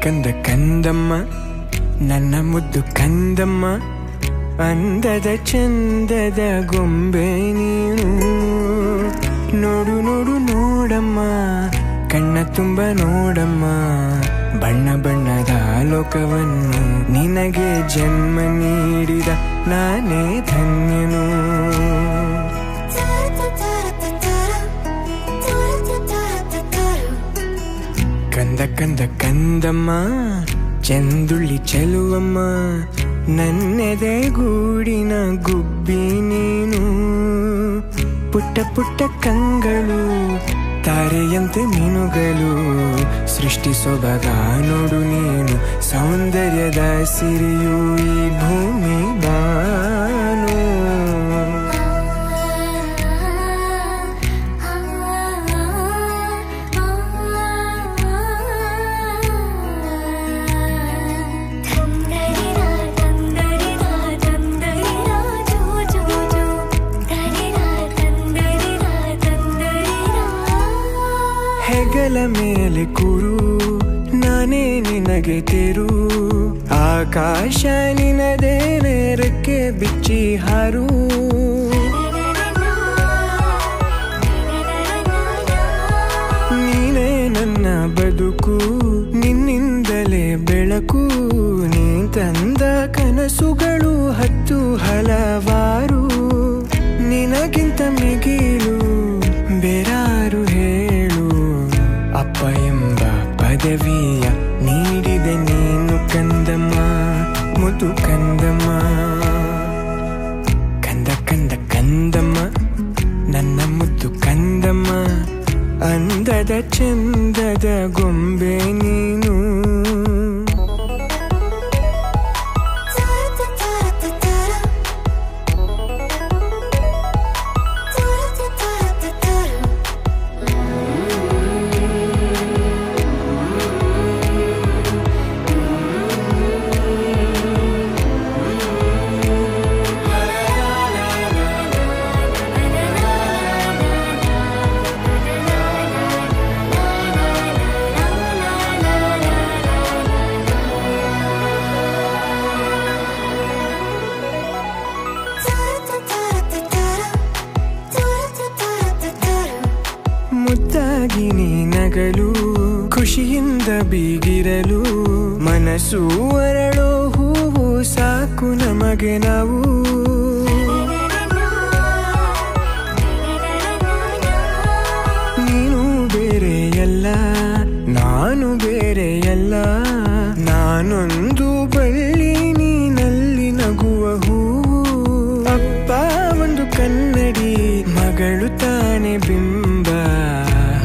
ಕಂದ ಕಂದಮ್ಮ ನನ್ನ ಮುದ್ದು ಕಂದಮ್ಮ ಅಂದದ ಚಂದದ ಗೊಂಬೆ ನೀನು ನೋಡು ನೋಡು ನೋಡಮ್ಮ ಕಣ್ಣ ತುಂಬ ನೋಡಮ್ಮ ಬಣ್ಣ ಬಣ್ಣದ ಲೋಕವನ್ನು ನಿನಗೆ ಜನ್ಮ ನೀಡಿದ ನಾನೇ ಧನ್ಯನು ಕಂದ ಕಂದ ಕಂದಮ್ಮ ಚಂದುಳ್ಳಿ ಚೆಲುವಮ್ಮ ನನ್ನೆದೆ ಗೂಡಿನ ಗುಬ್ಬಿ ನೀನು ಪುಟ್ಟ ಪುಟ್ಟ ಕಂಗಳು ತಾರೆಯಂತೆ ಮೀನುಗಳು ಸೃಷ್ಟಿ ಸೊಬಗ ನೋಡು ನೀನು ಸೌಂದರ್ಯದ ಸಿರಿಯು ಈ ಭೂಮಿ ಬಾನು ಹೆಗಲ ಮೇಲೆ ಕೂರು ನಾನೇ ನಿನಗೆ ತೆರು ಆಕಾಶ ನಿನದೇ ನೇರಕ್ಕೆ ಬಿಚ್ಚಿ ಹಾರು ನೀನೇ ನನ್ನ ಬದುಕು ನಿನ್ನಿಂದಲೇ ಬೆಳಕು ನೀ ತಂದ ಕನಸುಗಳು ಹತ್ತು ಹಲವಾರು ನಿನಗಿಂತ ಮಿಗಿಲು ಬೇರಾರು ಹೇಳು ಅಪ್ಪ ಎಂಬ ಪದವಿಯ ನೀಡಿದೆ ನೀನು ಕಂದಮ್ಮ ಮುದ್ದು ಕಂದಮ್ಮ ಕಂದ ಕಂದ ಕಂದಮ್ಮ ನನ್ನ ಮುದ್ದು ಕಂದಮ್ಮ ಅಂದದ ಚಂದದ ಗೊಂಬೆ ನೀನು ಮುದ್ದಾಗಿ ನೀ ನಗಲು ಖುಷಿಯಿಂದ ಬೀಗಿರಲು ಮನಸ್ಸು ಅರಳೋ ಹೂವು ಸಾಕು ನಮಗೆ ನಾವು ನೀನು ಬೇರೆಯಲ್ಲ ನಾನು ಬೇರೆಯಲ್ಲ ನಾನೊಂದು ಬಳ್ಳಿ ನೀನಲ್ಲಿ ನಗುವ ಹೂವು ಅಪ್ಪ ಒಂದು ಕನ್ನಡಿ ಮಗಳು ತಾನೆ ಬಿಂಬ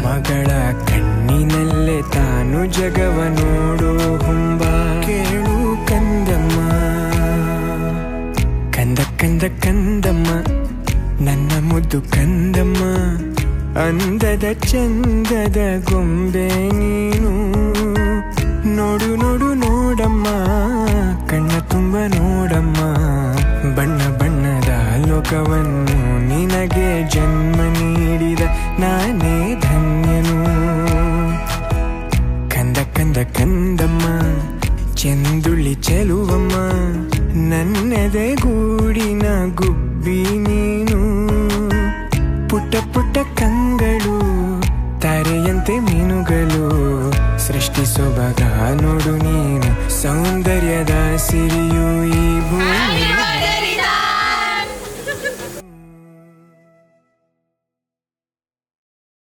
ಮಗಳ ಕಣ್ಣಿನಲ್ಲೇ ತಾನು ಜಗವ ನೋಡೋ ಹುಂಬ ಕೇಳು ಕಂದಮ್ಮ ಕಂದ ಕಂದ ಕಂದಮ್ಮ ನನ್ನ ಮುದ್ದು ಕಂದಮ್ಮ ಅಂದದ ಚಂದದ ಗೊಂಬೆ ನೀನು ನೋಡು ನೋಡು ನೋಡಮ್ಮ ಕಣ್ಣ ತುಂಬ ನೋಡಮ್ಮ ಬಣ್ಣ ಬಣ್ಣದ ಲೋಕವನ್ನು ನಿನಗೆ ಜನ್ಮ ನೀಡಿದ ನಾನೇ ಧನ್ಯನು ಕಂದ ಕಂದ ಕಂದಮ್ಮ ಚಂದುಳ್ಳಿ ಚೆಲುವಮ್ಮ ನನ್ನೆದೆ ಗೂಡಿನ ಗುಬ್ಬಿ ನೀನು ಪುಟ್ಟ ಪುಟ್ಟ ಕಂಗಳು ತಾರೆಯಂತೆ ಮೀನುಗಳು ಸೃಷ್ಟಿ ಸೊಬಗ ನೋಡು ನೀನು ಸೌಂದರ್ಯದ ಸಿರಿಯು ಈ ಭೂಮಿ